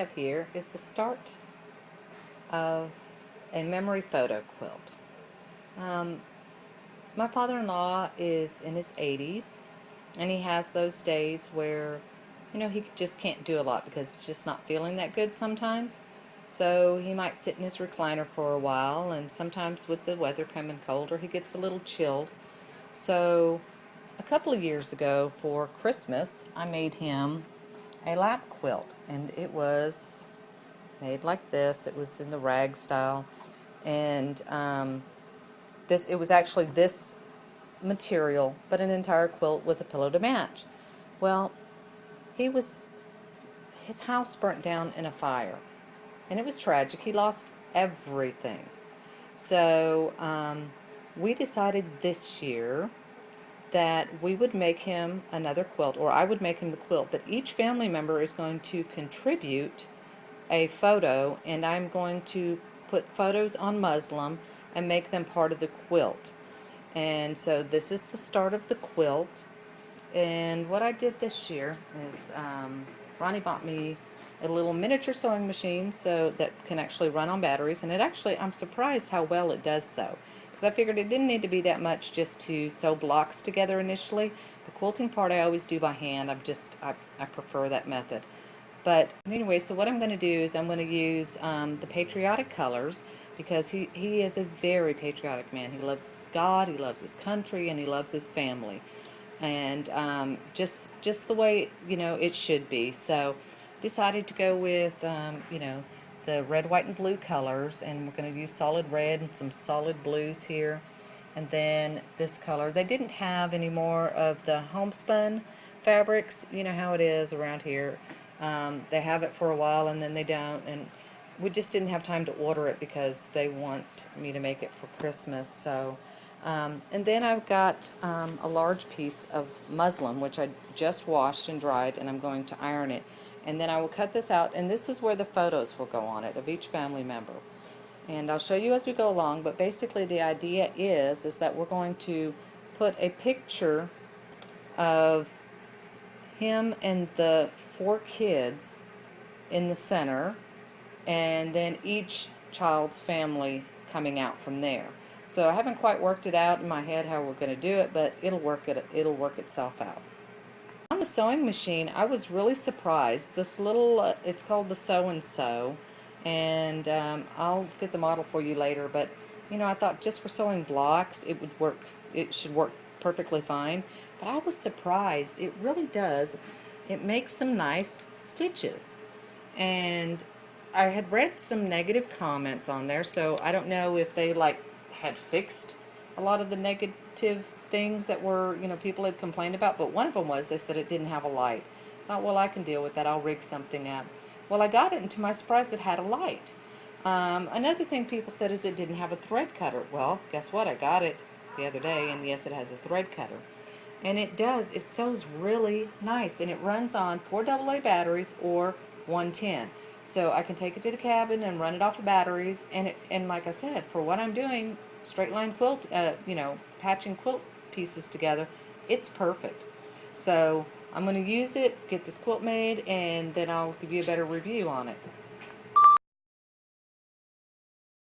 Have here is the start of a memory photo quilt. Um, my father-in-law is in his 80s, and he has those days where, he just can't do a lot because he's just not feeling that good sometimes. So he might sit in his recliner for a while, and sometimes with the weather coming colder, he gets a little chilled. So a couple of years ago for Christmas, I made him a lap quilt, and it was made like this. It was in the rag style, and it was actually this material, but an entire quilt with a pillow to match. Well, his house burnt down in a fire, and it was tragic. He lost everything. So we decided this year that we would make him another quilt, or I would make him the quilt, but each family member is going to contribute a photo, and I'm going to put photos on muslin and make them part of the quilt. And so this is the start of the quilt. And what I did this year is Ronnie bought me a little miniature sewing machine so that can actually run on batteries, and I'm surprised how well it does so, because I figured it didn't need to be that much just to sew blocks together initially. The quilting part I always do by hand. I prefer that method. But anyway, so what I'm going to do is I'm going to use the patriotic colors, because he is a very patriotic man. He loves his God, he loves his country, and he loves his family. And just the way, it should be. So decided to go with, the red, white, and blue colors. And we're going to use solid red and some solid blues here. And then this color. They didn't have any more of the homespun fabrics. You know how it is around here. They have it for a while and then they don't, and we just didn't have time to order it because they want me to make it for Christmas. So and then I've got a large piece of muslin which I just washed and dried, and I'm going to iron it, and then I will cut this out, and this is where the photos will go on it of each family member, and I'll show you as we go along. But basically the idea is that we're going to put a picture of him and the 4 kids in the center, and then each child's family coming out from there. So I haven't quite worked it out in my head how we're going to do it, but it'll work itself out. On the sewing machine, I was really surprised. This little, it's called the Sew Sew, and I'll get the model for you later, but I thought just for sewing blocks it would work. It should work perfectly fine. But I was surprised. It really does. It makes some nice stitches. And I had read some negative comments on there, so I don't know if they had fixed a lot of the negative things that were, people had complained about. But one of them was, they said it didn't have a light. I thought, well, I can deal with that. I'll rig something up. Well, I got it, and to my surprise, it had a light. Another thing people said is it didn't have a thread cutter. Well, guess what? I got it the other day, and yes, it has a thread cutter. And it does. It sews really nice, and it runs on 4 AA batteries or 110. So I can take it to the cabin and run it off of batteries. And like I said, for what I'm doing, straight line quilt, patching quilt pieces together, it's perfect. So I'm going to use it, get this quilt made, and then I'll give you a better review on it.